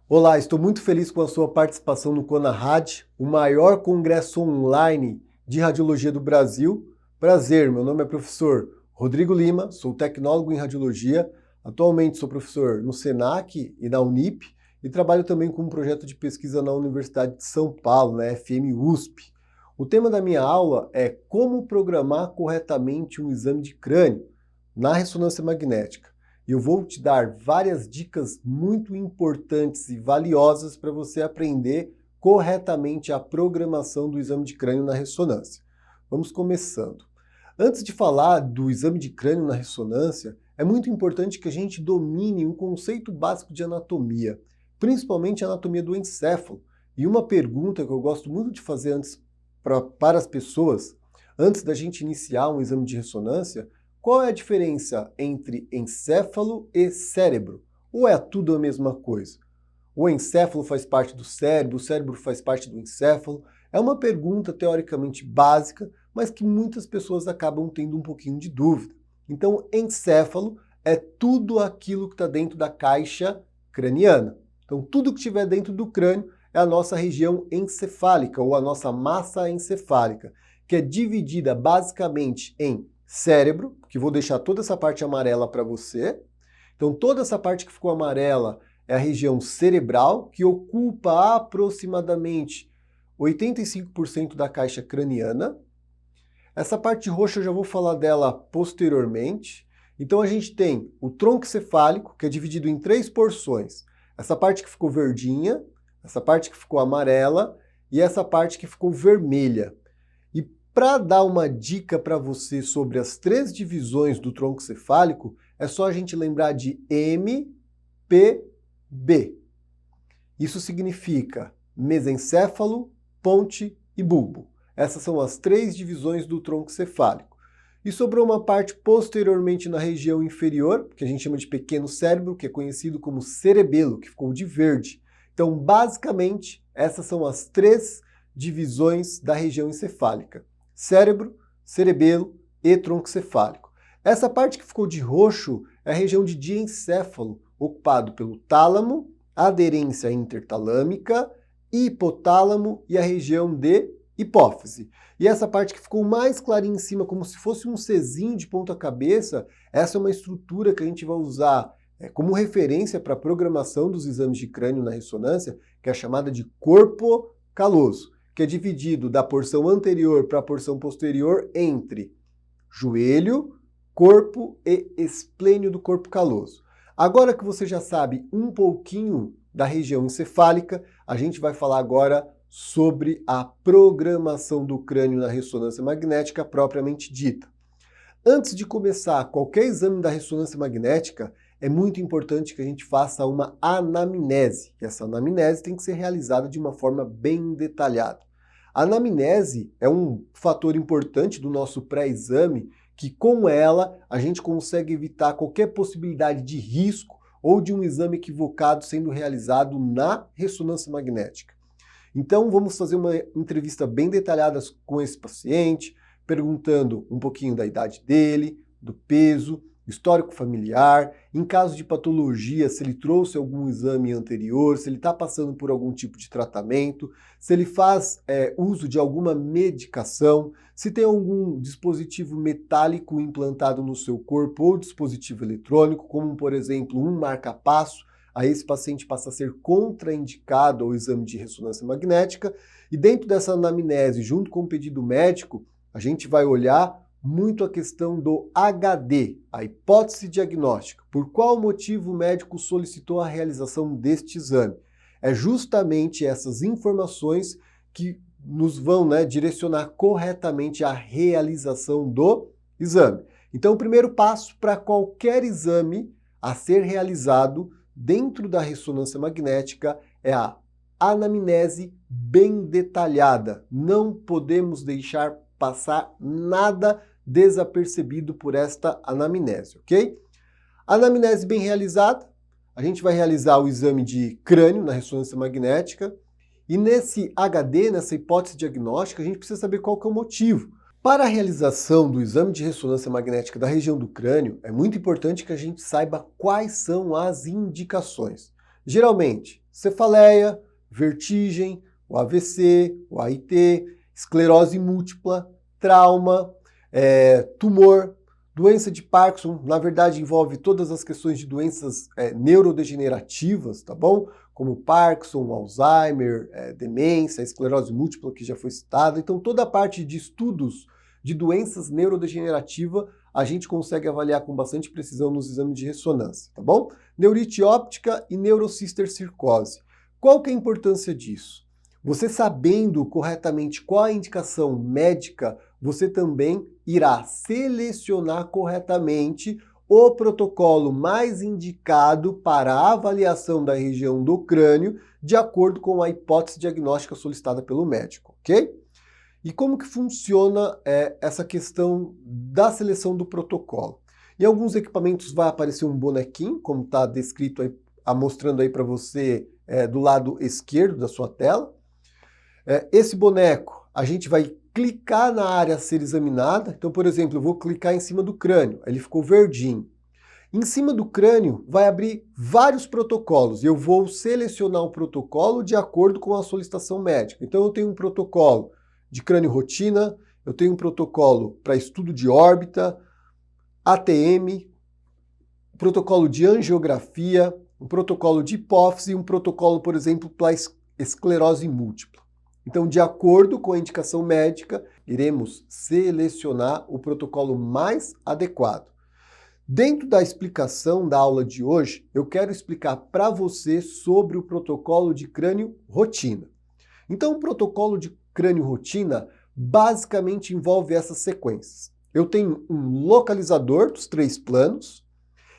Olá, estou muito feliz com a sua participação no CONARAD, o maior congresso online de radiologia do Brasil. Prazer, meu nome é professor Rodrigo Lima, sou tecnólogo em radiologia, atualmente sou professor no SENAC e na Unip e trabalho também com um projeto de pesquisa na Universidade de São Paulo, na FM-USP. O tema da minha aula é como programar corretamente um exame de crânio na ressonância magnética. E eu vou te dar várias dicas muito importantes e valiosas para você aprender corretamente a programação do exame de crânio na ressonância. Vamos começando. Antes de falar do exame de crânio na ressonância, é muito importante que a gente domine um conceito básico de anatomia, principalmente a anatomia do encéfalo. E uma pergunta que eu gosto muito de fazer para as pessoas, antes da gente iniciar um exame de ressonância: qual é a diferença entre encéfalo e cérebro? Ou é tudo a mesma coisa? O encéfalo faz parte do cérebro, o cérebro faz parte do encéfalo? É uma pergunta teoricamente básica, mas que muitas pessoas acabam tendo um pouquinho de dúvida. Então, encéfalo é tudo aquilo que está dentro da caixa craniana. Então, tudo que estiver dentro do crânio é a nossa região encefálica, ou a nossa massa encefálica, que é dividida basicamente em cérebro, que vou deixar toda essa parte amarela para você. Então, toda essa parte que ficou amarela é a região cerebral, que ocupa aproximadamente 85% da caixa craniana. Essa parte roxa eu já vou falar dela posteriormente. Então, a gente tem o tronco encefálico, que é dividido em 3 porções. Essa parte que ficou verdinha, essa parte que ficou amarela e essa parte que ficou vermelha. Para dar uma dica para você sobre as 3 divisões do tronco cefálico, é só a gente lembrar de MPB. Isso significa mesencéfalo, ponte e bulbo. Essas são as 3 divisões do tronco cefálico. E sobrou uma parte posteriormente na região inferior, que a gente chama de pequeno cérebro, que é conhecido como cerebelo, que ficou de verde. Então, basicamente, essas são as 3 divisões da região encefálica: cérebro, cerebelo e tronco cefálico. Essa parte que ficou de roxo é a região de diencéfalo, ocupado pelo tálamo, aderência intertalâmica, hipotálamo e a região de hipófise. E essa parte que ficou mais clarinha em cima, como se fosse um Czinho de ponta cabeça, essa é uma estrutura que a gente vai usar como referência para a programação dos exames de crânio na ressonância, que é a chamada de corpo caloso, que é dividido da porção anterior para a porção posterior entre joelho, corpo e esplênio do corpo caloso. Agora que você já sabe um pouquinho da região encefálica, a gente vai falar agora sobre a programação do crânio na ressonância magnética propriamente dita. Antes de começar qualquer exame da ressonância magnética, é muito importante que a gente faça uma anamnese. E essa anamnese tem que ser realizada de uma forma bem detalhada. A anamnese é um fator importante do nosso pré-exame, que com ela a gente consegue evitar qualquer possibilidade de risco ou de um exame equivocado sendo realizado na ressonância magnética. Então vamos fazer uma entrevista bem detalhada com esse paciente, perguntando um pouquinho da idade dele, do peso, histórico familiar, em caso de patologia, se ele trouxe algum exame anterior, se ele está passando por algum tipo de tratamento, se ele faz uso de alguma medicação, se tem algum dispositivo metálico implantado no seu corpo ou dispositivo eletrônico, como por exemplo um marca-passo. Aí esse paciente passa a ser contraindicado ao exame de ressonância magnética. E dentro dessa anamnese, junto com o pedido médico, a gente vai olhar muito a questão do HD, a hipótese diagnóstica. Por qual motivo o médico solicitou a realização deste exame? É justamente essas informações que nos vão direcionar corretamente a realização do exame. Então, o primeiro passo para qualquer exame a ser realizado dentro da ressonância magnética é a anamnese bem detalhada. Não podemos deixar passar nada desapercebido por esta anamnese, ok? Anamnese bem realizada, a gente vai realizar o exame de crânio na ressonância magnética e nesse HD, nessa hipótese diagnóstica, a gente precisa saber qual que é o motivo. Para a realização do exame de ressonância magnética da região do crânio, é muito importante que a gente saiba quais são as indicações. Geralmente, cefaleia, vertigem, o AVC, o AIT, esclerose múltipla, trauma, tumor, doença de Parkinson, na verdade envolve todas as questões de doenças neurodegenerativas, tá bom? Como Parkinson, Alzheimer, demência, esclerose múltipla, que já foi citada. Então, toda a parte de estudos de doenças neurodegenerativas a gente consegue avaliar com bastante precisão nos exames de ressonância, tá bom? Neurite óptica e neurocistercircose. Qual que é a importância disso? Você sabendo corretamente qual a indicação médica, você também irá selecionar corretamente o protocolo mais indicado para a avaliação da região do crânio, de acordo com a hipótese diagnóstica solicitada pelo médico, ok? E como que funciona essa questão da seleção do protocolo? Em alguns equipamentos vai aparecer um bonequinho, como está descrito aí, mostrando aí para você do lado esquerdo da sua tela. Esse boneco, a gente vai clicar na área a ser examinada. Então, por exemplo, eu vou clicar em cima do crânio, ele ficou verdinho. Em cima do crânio vai abrir vários protocolos e eu vou selecionar o protocolo de acordo com a solicitação médica. Então, eu tenho um protocolo de crânio-rotina, eu tenho um protocolo para estudo de órbita, ATM, protocolo de angiografia, um protocolo de hipófise e um protocolo, por exemplo, para esclerose múltipla. Então, de acordo com a indicação médica, iremos selecionar o protocolo mais adequado. Dentro da explicação da aula de hoje, eu quero explicar para você sobre o protocolo de crânio-rotina. Então, o protocolo de crânio-rotina basicamente envolve essas sequências. Eu tenho um localizador dos 3 planos.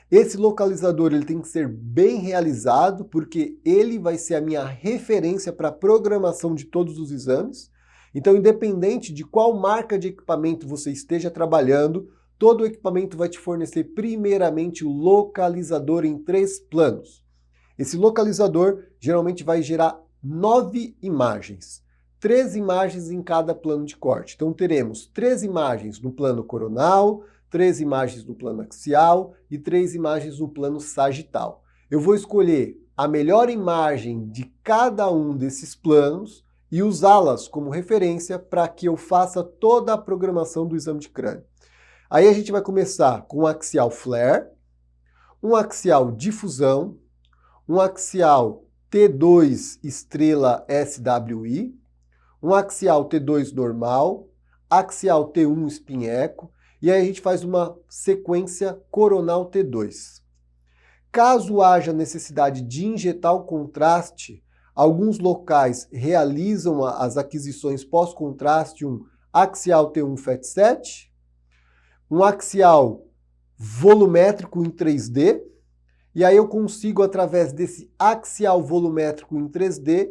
Esse localizador ele tem que ser bem realizado, porque ele vai ser a minha referência para a programação de todos os exames. Então, independente de qual marca de equipamento você esteja trabalhando, todo o equipamento vai te fornecer primeiramente o localizador em 3 planos. Esse localizador geralmente vai gerar 9 imagens. 3 imagens em cada plano de corte. Então, teremos 3 imagens no plano coronal, 3 imagens no plano axial e 3 imagens no plano sagital. Eu vou escolher a melhor imagem de cada um desses planos e usá-las como referência para que eu faça toda a programação do exame de crânio. Aí a gente vai começar com um axial flare, um axial difusão, um axial T2 estrela SWI, um axial T2 normal, axial T1 spin echo, e aí a gente faz uma sequência coronal T2. Caso haja necessidade de injetar o contraste, alguns locais realizam as aquisições pós-contraste, um axial T1 FAT7, um axial volumétrico em 3D, e aí eu consigo, através desse axial volumétrico em 3D,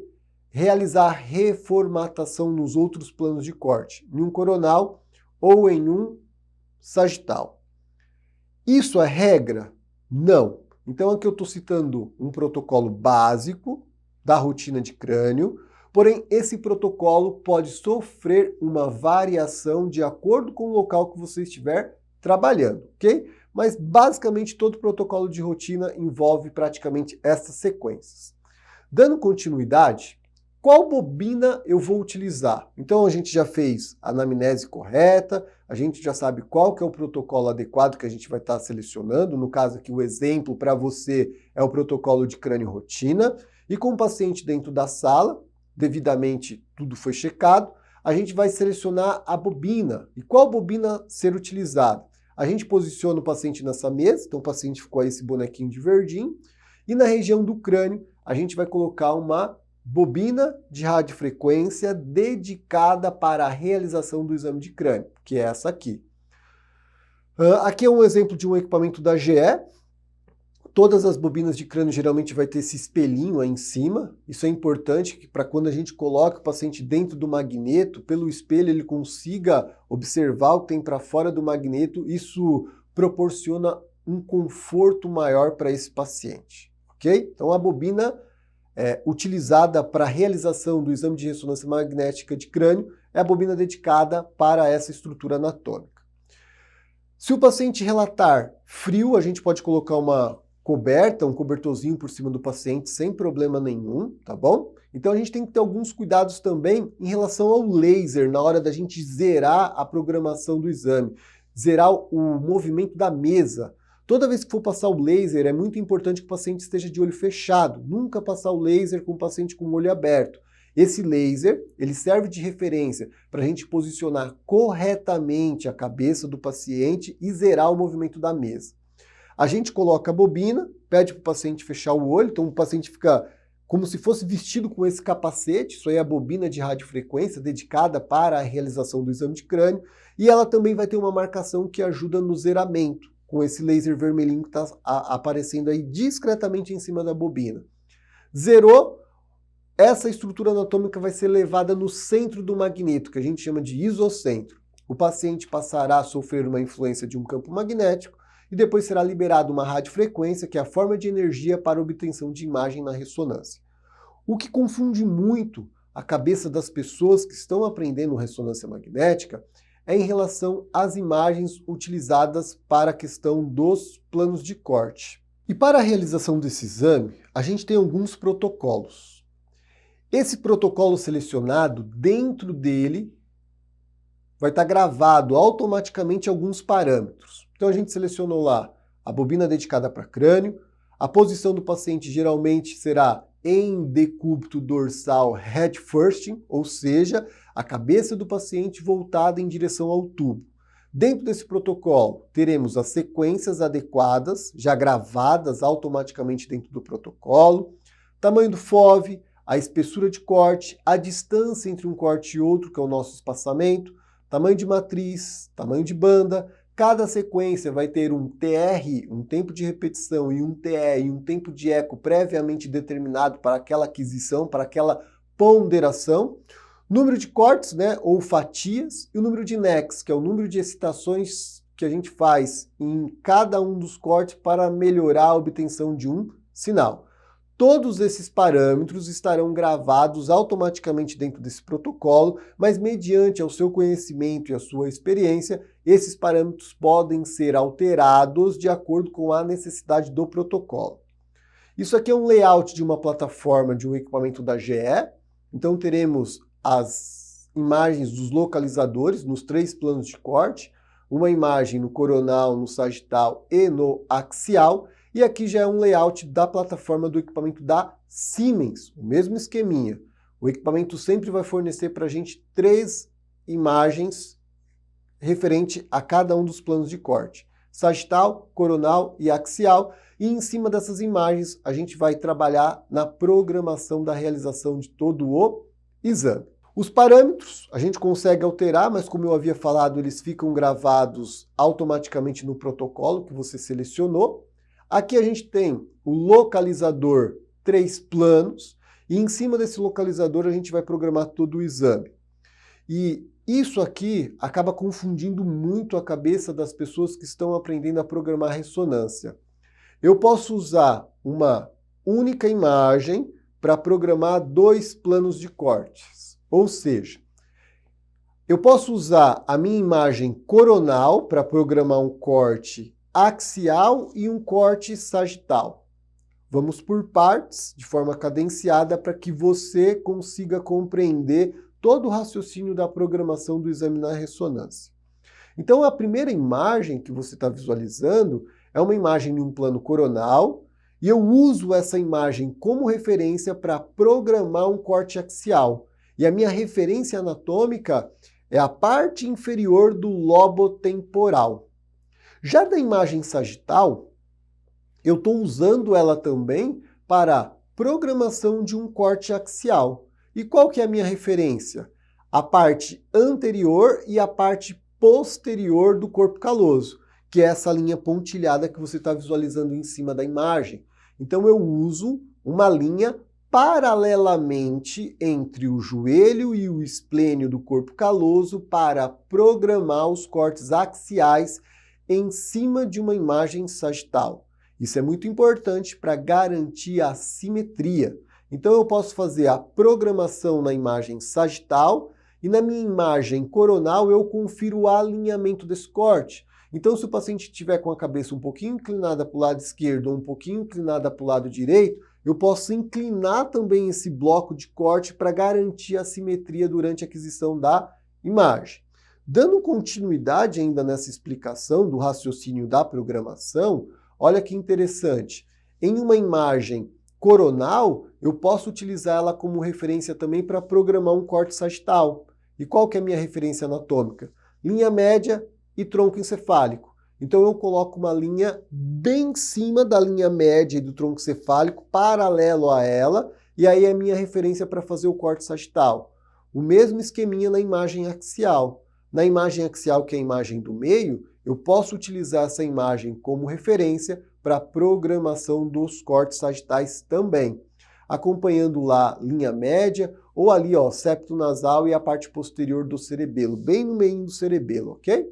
realizar reformatação nos outros planos de corte, em um coronal ou em um sagital. Isso é regra? Não. Então aqui eu estou citando um protocolo básico da rotina de crânio, porém esse protocolo pode sofrer uma variação de acordo com o local que você estiver trabalhando, ok? Mas basicamente todo protocolo de rotina envolve praticamente essas sequências. Dando continuidade, qual bobina eu vou utilizar? Então a gente já fez a anamnese correta, a gente já sabe qual que é o protocolo adequado que a gente vai estar selecionando. No caso aqui, o exemplo para você é o protocolo de crânio-rotina. E com o paciente dentro da sala, devidamente tudo foi checado, a gente vai selecionar a bobina. E qual bobina ser utilizada? A gente posiciona o paciente nessa mesa, então o paciente ficou aí esse bonequinho de verdinho. E na região do crânio, a gente vai colocar uma bobina de radiofrequência dedicada para a realização do exame de crânio, que é essa aqui. Aqui é um exemplo de um equipamento da GE. Todas as bobinas de crânio geralmente vai ter esse espelhinho aí em cima. Isso é importante para quando a gente coloca o paciente dentro do magneto, pelo espelho ele consiga observar o que tem para fora do magneto. Isso proporciona um conforto maior para esse paciente, ok? Então a bobina utilizada para a realização do exame de ressonância magnética de crânio é a bobina dedicada para essa estrutura anatômica. Se o paciente relatar frio, a gente pode colocar uma coberta, um cobertorzinho por cima do paciente sem problema nenhum, tá bom? Então a gente tem que ter alguns cuidados também em relação ao laser na hora da gente zerar a programação do exame, zerar o movimento da mesa. Toda vez que for passar o laser, é muito importante que o paciente esteja de olho fechado, nunca passar o laser com o paciente com o olho aberto. Esse laser, ele serve de referência para a gente posicionar corretamente a cabeça do paciente e zerar o movimento da mesa. A gente coloca a bobina, pede para o paciente fechar o olho, então o paciente fica como se fosse vestido com esse capacete, isso aí é a bobina de radiofrequência dedicada para a realização do exame de crânio, e ela também vai ter uma marcação que ajuda no zeramento, com esse laser vermelhinho que está aparecendo aí discretamente em cima da bobina. Zerou, essa estrutura anatômica vai ser levada no centro do magneto, que a gente chama de isocentro. O paciente passará a sofrer uma influência de um campo magnético e depois será liberada uma radiofrequência, que é a forma de energia para obtenção de imagem na ressonância. O que confunde muito a cabeça das pessoas que estão aprendendo ressonância magnética é em relação às imagens utilizadas para a questão dos planos de corte. E para a realização desse exame, a gente tem alguns protocolos. Esse protocolo selecionado, dentro dele, vai estar gravado automaticamente alguns parâmetros. Então a gente selecionou lá a bobina dedicada para crânio, a posição do paciente geralmente será em decúbito dorsal head firsting, ou seja, a cabeça do paciente voltada em direção ao tubo. Dentro desse protocolo, teremos as sequências adequadas, já gravadas automaticamente dentro do protocolo, tamanho do FOV, a espessura de corte, a distância entre um corte e outro, que é o nosso espaçamento, tamanho de matriz, tamanho de banda. Cada sequência vai ter um TR, um tempo de repetição, e um TE, e um tempo de eco previamente determinado para aquela aquisição, para aquela ponderação. Número de cortes, né, ou fatias, e o número de necks, que é o número de excitações que a gente faz em cada um dos cortes para melhorar a obtenção de um sinal. Todos esses parâmetros estarão gravados automaticamente dentro desse protocolo, mas mediante ao seu conhecimento e a sua experiência, esses parâmetros podem ser alterados de acordo com a necessidade do protocolo. Isso aqui é um layout de uma plataforma de um equipamento da GE, então teremos as imagens dos localizadores nos 3 planos de corte, uma imagem no coronal, no sagital e no axial, e aqui já é um layout da plataforma do equipamento da Siemens, o mesmo esqueminha. O equipamento sempre vai fornecer para a gente 3 imagens referente a cada um dos planos de corte. Sagital, coronal e axial. E em cima dessas imagens a gente vai trabalhar na programação da realização de todo o exame. Os parâmetros a gente consegue alterar, mas como eu havia falado, eles ficam gravados automaticamente no protocolo que você selecionou. Aqui a gente tem o localizador 3 planos e em cima desse localizador a gente vai programar todo o exame. E isso aqui acaba confundindo muito a cabeça das pessoas que estão aprendendo a programar ressonância. Eu posso usar uma única imagem para programar 2 planos de cortes. Ou seja, eu posso usar a minha imagem coronal para programar um corte axial e um corte sagital. Vamos por partes, de forma cadenciada, para que você consiga compreender todo o raciocínio da programação do exame na ressonância. Então, a primeira imagem que você está visualizando é uma imagem em um plano coronal, e eu uso essa imagem como referência para programar um corte axial. E a minha referência anatômica é a parte inferior do lobo temporal. Já da imagem sagital, eu estou usando ela também para programação de um corte axial. E qual que é a minha referência? A parte anterior e a parte posterior do corpo caloso, que é essa linha pontilhada que você está visualizando em cima da imagem. Então eu uso uma linha paralelamente entre o joelho e o esplênio do corpo caloso para programar os cortes axiais em cima de uma imagem sagital. Isso é muito importante para garantir a simetria. Então eu posso fazer a programação na imagem sagital e na minha imagem coronal eu confiro o alinhamento desse corte. Então, se o paciente estiver com a cabeça um pouquinho inclinada para o lado esquerdo ou um pouquinho inclinada para o lado direito, eu posso inclinar também esse bloco de corte para garantir a simetria durante a aquisição da imagem. Dando continuidade ainda nessa explicação do raciocínio da programação, olha que interessante. Em uma imagem coronal, eu posso utilizar ela como referência também para programar um corte sagital. E qual que é a minha referência anatômica? Linha média e tronco encefálico. Então eu coloco uma linha bem em cima da linha média e do tronco encefálico, paralelo a ela, e aí é a minha referência para fazer o corte sagital. O mesmo esqueminha na imagem axial. Na imagem axial, que é a imagem do meio, eu posso utilizar essa imagem como referência para a programação dos cortes sagitais também, acompanhando lá linha média ou ali, ó, septo nasal e a parte posterior do cerebelo, bem no meio do cerebelo, ok?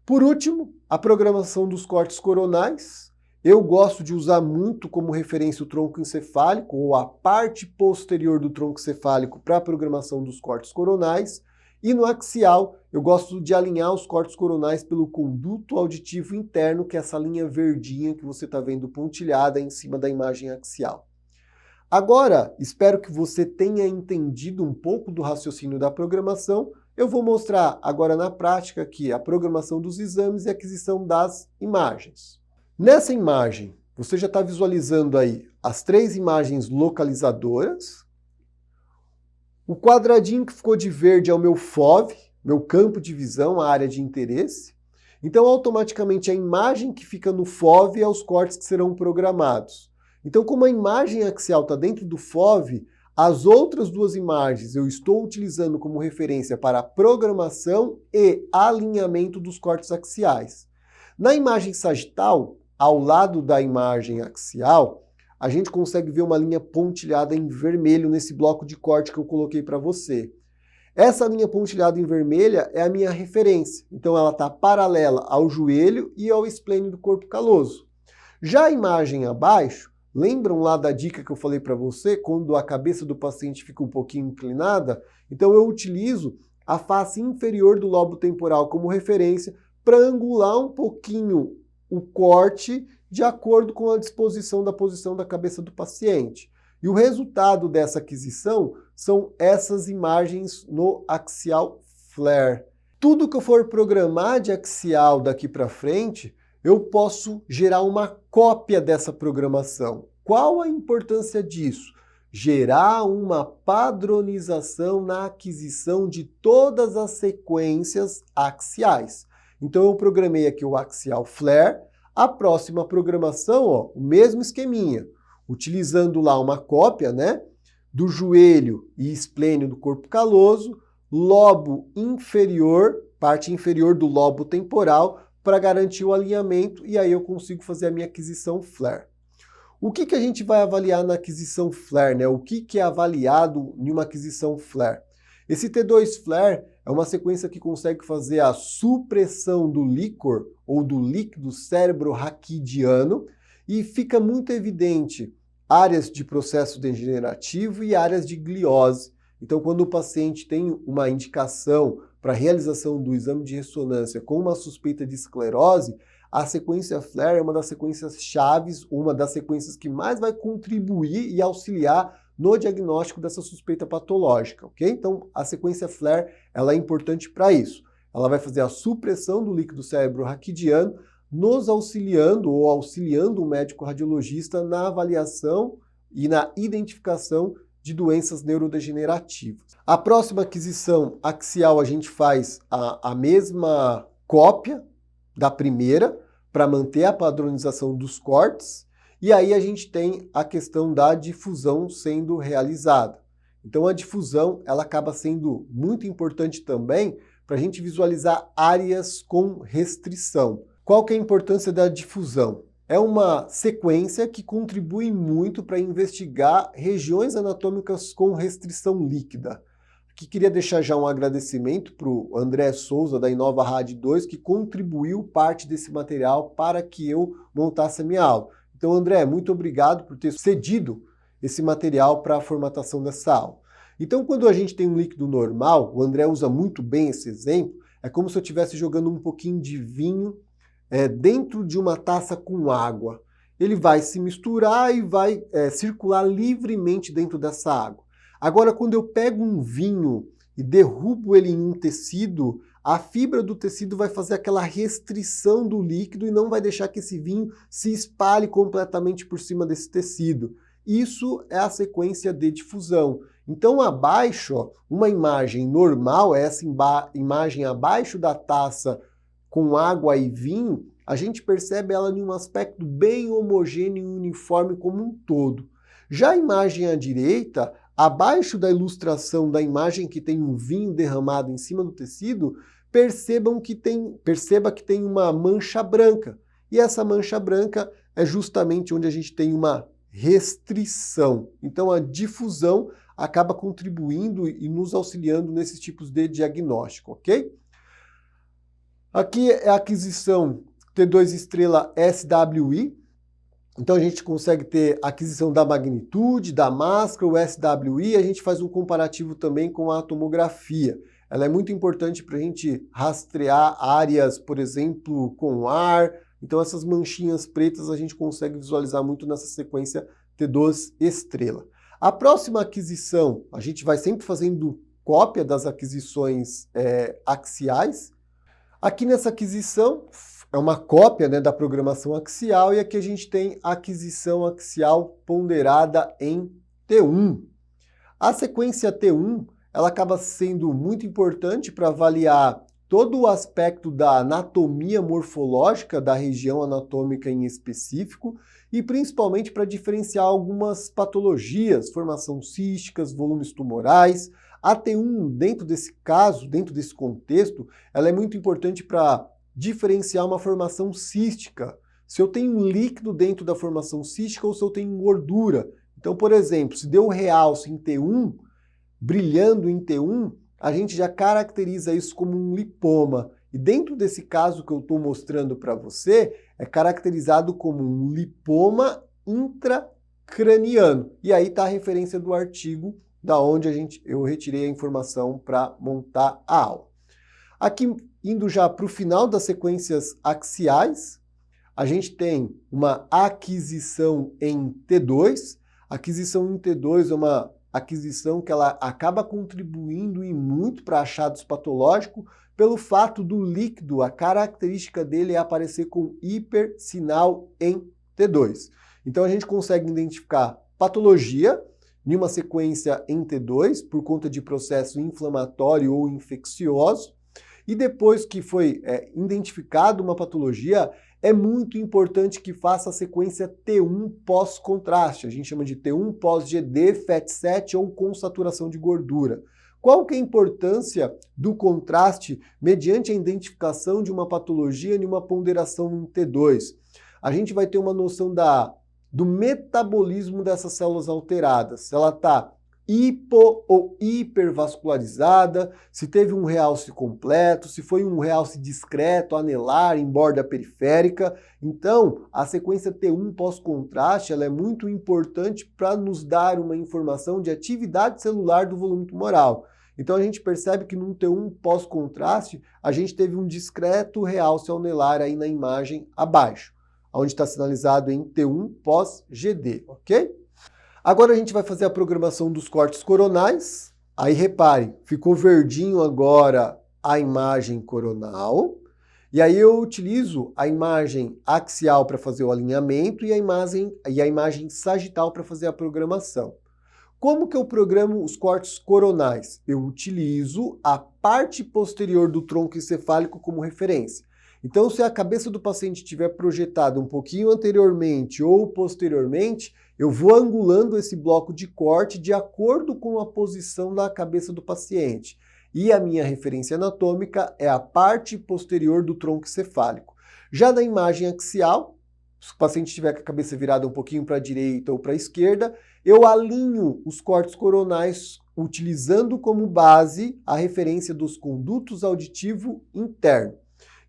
Por último, a programação dos cortes coronais. Eu gosto de usar muito como referência o tronco encefálico ou a parte posterior do tronco encefálico para a programação dos cortes coronais. E no axial, eu gosto de alinhar os cortes coronais pelo conduto auditivo interno, que é essa linha verdinha que você está vendo pontilhada em cima da imagem axial. Agora, espero que você tenha entendido um pouco do raciocínio da programação. Eu vou mostrar agora na prática aqui a programação dos exames e a aquisição das imagens. Nessa imagem, você já está visualizando aí as 3 imagens localizadoras. O quadradinho que ficou de verde é o meu FOV, meu campo de visão, a área de interesse. Então, automaticamente, a imagem que fica no FOV é os cortes que serão programados. Então, como a imagem axial está dentro do FOV, as outras 2 imagens eu estou utilizando como referência para a programação e alinhamento dos cortes axiais. Na imagem sagital, ao lado da imagem axial, a gente consegue ver uma linha pontilhada em vermelho nesse bloco de corte que eu coloquei para você. Essa linha pontilhada em vermelha é a minha referência, então ela está paralela ao joelho e ao esplênio do corpo caloso. Já a imagem abaixo, lembram lá da dica que eu falei para você, quando a cabeça do paciente fica um pouquinho inclinada? Então eu utilizo a face inferior do lobo temporal como referência para angular um pouquinho o corte de acordo com a disposição da posição da cabeça do paciente. E o resultado dessa aquisição são essas imagens no axial flare. Tudo que eu for programar de axial daqui para frente, eu posso gerar uma cópia dessa programação. Qual a importância disso? Gerar uma padronização na aquisição de todas as sequências axiais. Então eu programei aqui o axial flare. A próxima programação, ó, o mesmo esqueminha, utilizando lá uma cópia, né, do joelho e esplênio do corpo caloso, lobo inferior, parte inferior do lobo temporal, para garantir o alinhamento, e aí eu consigo fazer a minha aquisição flare. O que a gente vai avaliar na aquisição flare, né? O que é avaliado em uma aquisição flare? Esse T2 flare é uma sequência que consegue fazer a supressão do líquor ou do líquido cérebro-raquidiano e fica muito evidente áreas de processo degenerativo e áreas de gliose. Então, quando o paciente tem uma indicação para a realização do exame de ressonância com uma suspeita de esclerose, a sequência flare é uma das sequências chaves, uma das sequências que mais vai contribuir e auxiliar no diagnóstico dessa suspeita patológica, ok? Então, a sequência flare, ela é importante para isso. Ela vai fazer a supressão do líquido cérebro-raquidiano, nos auxiliando ou auxiliando o médico radiologista na avaliação e na identificação de doenças neurodegenerativas. A próxima aquisição axial a gente faz a mesma cópia da primeira para manter a padronização dos cortes. E aí a gente tem a questão da difusão sendo realizada. Então a difusão ela acaba sendo muito importante também para a gente visualizar áreas com restrição. Qual que é a importância da difusão? É uma sequência que contribui muito para investigar regiões anatômicas com restrição líquida. Aqui queria deixar já um agradecimento para o André Souza, da Inova Rad 2, que contribuiu parte desse material para que eu montasse a minha aula. Então, André, muito obrigado por ter cedido esse material para a formatação dessa aula. Então, quando a gente tem um líquido normal, o André usa muito bem esse exemplo, é como se eu estivesse jogando um pouquinho de vinho dentro de uma taça com água. Ele vai se misturar e vai circular livremente dentro dessa água. Agora, quando eu pego um vinho e derrubo ele em um tecido, a fibra do tecido vai fazer aquela restrição do líquido e não vai deixar que esse vinho se espalhe completamente por cima desse tecido. Isso é a sequência de difusão. Então, abaixo, ó, uma imagem normal, essa imagem abaixo da taça com água e vinho, a gente percebe ela em um aspecto bem homogêneo e uniforme como um todo. Já a imagem à direita, abaixo da ilustração da imagem que tem um vinho derramado em cima do tecido, perceba que tem uma mancha branca. E essa mancha branca é justamente onde a gente tem uma restrição. Então a difusão acaba contribuindo e nos auxiliando nesses tipos de diagnóstico, ok? Aqui é a aquisição T2 estrela SWI. Então a gente consegue ter a aquisição da magnitude, da máscara, o SWI, a gente faz um comparativo também com a tomografia. Ela é muito importante para a gente rastrear áreas, por exemplo, com ar. Então essas manchinhas pretas a gente consegue visualizar muito nessa sequência T2 estrela. A próxima aquisição, a gente vai sempre fazendo cópia das aquisições axiais. Aqui nessa aquisição é uma cópia, né, da programação axial e aqui a gente tem a aquisição axial ponderada em T1. A sequência T1 ela acaba sendo muito importante para avaliar todo o aspecto da anatomia morfológica da região anatômica em específico e principalmente para diferenciar algumas patologias, formação císticas, volumes tumorais. A T1, dentro desse caso, dentro desse contexto, ela é muito importante para diferenciar uma formação cística. Se eu tenho um líquido dentro da formação cística ou se eu tenho gordura. Então, por exemplo, se deu realce em T1, brilhando em T1, a gente já caracteriza isso como um lipoma. E dentro desse caso que eu estou mostrando para você, é caracterizado como um lipoma intracraniano. E aí está a referência do artigo da onde eu retirei a informação para montar a aula. Aqui, indo já para o final das sequências axiais, a gente tem uma aquisição em T2. Aquisição em T2 é uma aquisição que ela acaba contribuindo e muito para achados patológicos pelo fato do líquido, a característica dele é aparecer com hipersinal em T2. Então a gente consegue identificar patologia em uma sequência em T2 por conta de processo inflamatório ou infeccioso. E depois que foi identificado uma patologia, é muito importante que faça a sequência T1 pós-contraste. A gente chama de T1 pós-GD, FAT7 ou com saturação de gordura. Qual que é a importância do contraste mediante a identificação de uma patologia e uma ponderação em T2? A gente vai ter uma noção do metabolismo dessas células alteradas. Se ela está hipo ou hipervascularizada, se teve um realce completo, se foi um realce discreto, anelar, em borda periférica. Então, a sequência T1 pós-contraste ela é muito importante para nos dar uma informação de atividade celular do volume tumoral. Então, a gente percebe que num T1 pós-contraste, a gente teve um discreto realce anelar aí na imagem abaixo, onde está sinalizado em T1 pós-GD, ok? Agora a gente vai fazer a programação dos cortes coronais. Aí repare, ficou verdinho agora a imagem coronal. E aí eu utilizo a imagem axial para fazer o alinhamento e a imagem sagital para fazer a programação. Como que eu programo os cortes coronais? Eu utilizo a parte posterior do tronco encefálico como referência. Então, se a cabeça do paciente estiver projetada um pouquinho anteriormente ou posteriormente, eu vou angulando esse bloco de corte de acordo com a posição da cabeça do paciente. E a minha referência anatômica é a parte posterior do tronco encefálico. Já na imagem axial, se o paciente estiver com a cabeça virada um pouquinho para a direita ou para a esquerda, eu alinho os cortes coronais utilizando como base a referência dos condutos auditivo interno.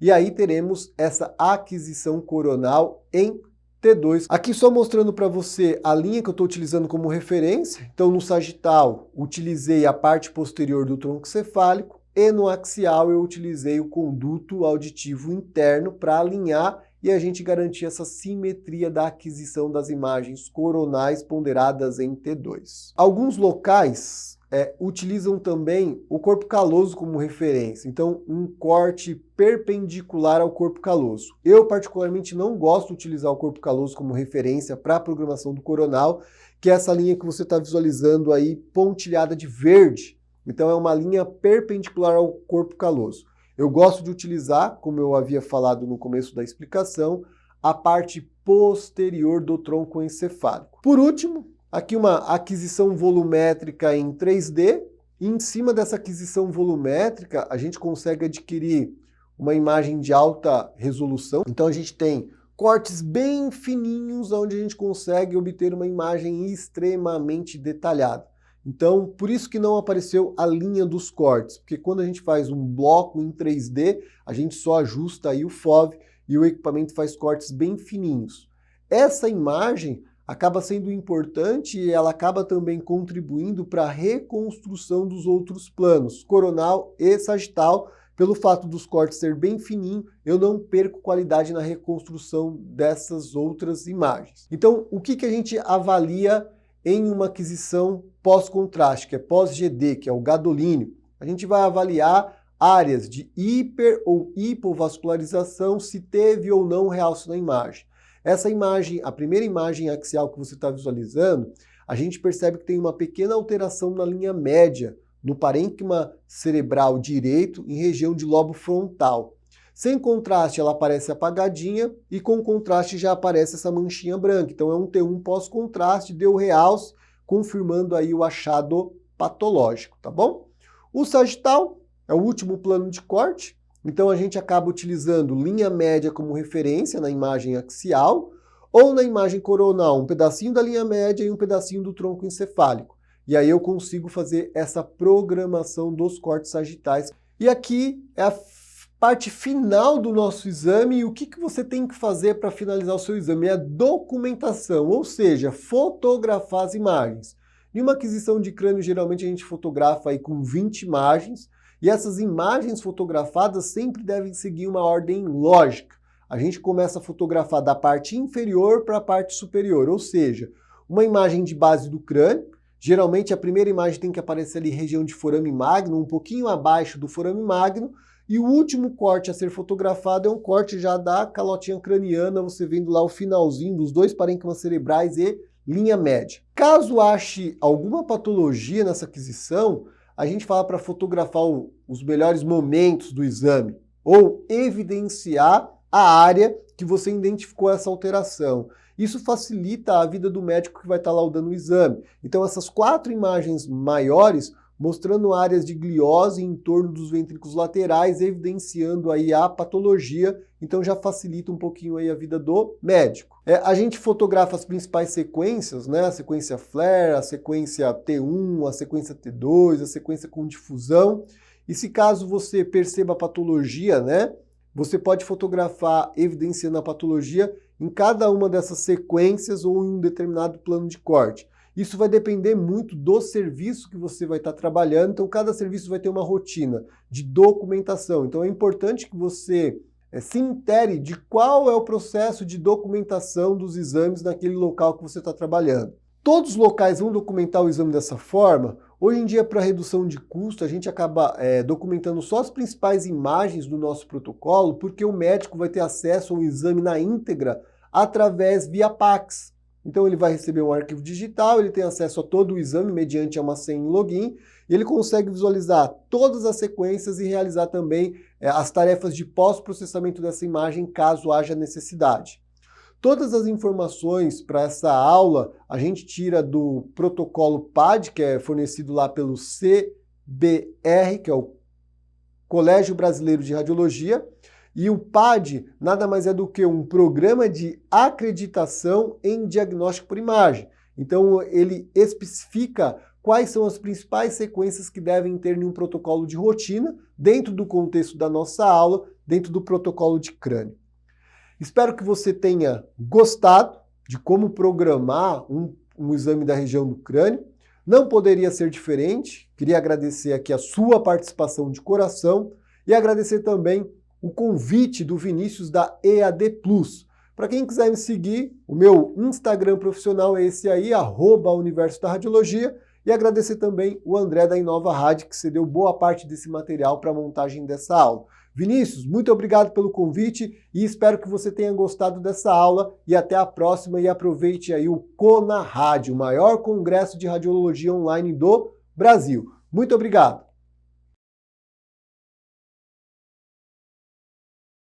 E aí teremos essa aquisição coronal em T2. Aqui só mostrando para você a linha que eu estou utilizando como referência. Então no sagital utilizei a parte posterior do tronco cefálico e no axial eu utilizei o conduto auditivo interno para alinhar e a gente garantir essa simetria da aquisição das imagens coronais ponderadas em T2. Alguns locais utilizam também o corpo caloso como referência, então um corte perpendicular ao corpo caloso. Eu particularmente não gosto de utilizar o corpo caloso como referência para a programação do coronal, que é essa linha que você está visualizando aí pontilhada de verde. Então é uma linha perpendicular ao corpo caloso. Eu gosto de utilizar, como eu havia falado no começo da explicação, a parte posterior do tronco encefálico. Por último, aqui uma aquisição volumétrica em 3D. E em cima dessa aquisição volumétrica, a gente consegue adquirir uma imagem de alta resolução. Então a gente tem cortes bem fininhos, onde a gente consegue obter uma imagem extremamente detalhada. Então, por isso que não apareceu a linha dos cortes, porque quando a gente faz um bloco em 3D, a gente só ajusta aí o FOV e o equipamento faz cortes bem fininhos. Essa imagem acaba sendo importante e ela acaba também contribuindo para a reconstrução dos outros planos, coronal e sagital. Pelo fato dos cortes ser bem fininho, eu não perco qualidade na reconstrução dessas outras imagens. Então, o que a gente avalia em uma aquisição pós-contraste, que é pós-GD, que é o gadolínio? A gente vai avaliar áreas de hiper ou hipovascularização, se teve ou não realce na imagem. Essa imagem, a primeira imagem axial que você está visualizando, a gente percebe que tem uma pequena alteração na linha média, no parênquima cerebral direito, em região de lobo frontal. Sem contraste ela aparece apagadinha e com contraste já aparece essa manchinha branca. Então é um T1 pós-contraste, deu realce, confirmando aí o achado patológico, tá bom? O sagital é o último plano de corte, então a gente acaba utilizando linha média como referência na imagem axial ou na imagem coronal, um pedacinho da linha média e um pedacinho do tronco encefálico. E aí eu consigo fazer essa programação dos cortes sagitais. E aqui é a parte final do nosso exame. E o que você tem que fazer para finalizar o seu exame? É a documentação, ou seja, fotografar as imagens. Em uma aquisição de crânio, geralmente a gente fotografa aí com 20 imagens, e essas imagens fotografadas sempre devem seguir uma ordem lógica. A gente começa a fotografar da parte inferior para a parte superior, ou seja, uma imagem de base do crânio. Geralmente a primeira imagem tem que aparecer ali região de forame magno, um pouquinho abaixo do forame magno, e o último corte a ser fotografado é um corte já da calotinha craniana, você vendo lá o finalzinho dos dois parênquimas cerebrais e linha média. Caso ache alguma patologia nessa aquisição, a gente fala para fotografar os melhores momentos do exame, ou evidenciar a área que você identificou essa alteração. Isso facilita a vida do médico que vai estar laudando o exame. Então essas 4 imagens maiores mostrando áreas de gliose em torno dos ventrículos laterais, evidenciando aí a patologia, então já facilita um pouquinho aí a vida do médico. A gente fotografa as principais sequências, né? A sequência flare, a sequência T1, a sequência T2, a sequência com difusão, e se caso você perceba a patologia, né? Você pode fotografar evidenciando a patologia em cada uma dessas sequências ou em um determinado plano de corte. Isso vai depender muito do serviço que você vai estar trabalhando, então cada serviço vai ter uma rotina de documentação. Então é importante que você se intere de qual é o processo de documentação dos exames naquele local que você está trabalhando. Todos os locais vão documentar o exame dessa forma. Hoje em dia, para redução de custo, a gente acaba documentando só as principais imagens do nosso protocolo, porque o médico vai ter acesso ao exame na íntegra através via PACS. Então ele vai receber um arquivo digital, ele tem acesso a todo o exame mediante uma senha e login, e ele consegue visualizar todas as sequências e realizar também as tarefas de pós-processamento dessa imagem, caso haja necessidade. Todas as informações para essa aula a gente tira do protocolo PAD, que é fornecido lá pelo CBR, que é o Colégio Brasileiro de Radiologia, e o PAD nada mais é do que um programa de acreditação em diagnóstico por imagem. Então ele especifica quais são as principais sequências que devem ter em um protocolo de rotina, dentro do contexto da nossa aula, dentro do protocolo de crânio. Espero que você tenha gostado de como programar um exame da região do crânio. Não poderia ser diferente. Queria agradecer aqui a sua participação de coração e agradecer também o convite do Vinícius da EAD Plus. Para quem quiser me seguir, o meu Instagram profissional é esse aí, @Universo da Radiologia, e agradecer também o André da Inova Rádio, que cedeu boa parte desse material para a montagem dessa aula. Vinícius, muito obrigado pelo convite e espero que você tenha gostado dessa aula e até a próxima, e aproveite aí o CONA Rádio, o maior congresso de radiologia online do Brasil. Muito obrigado!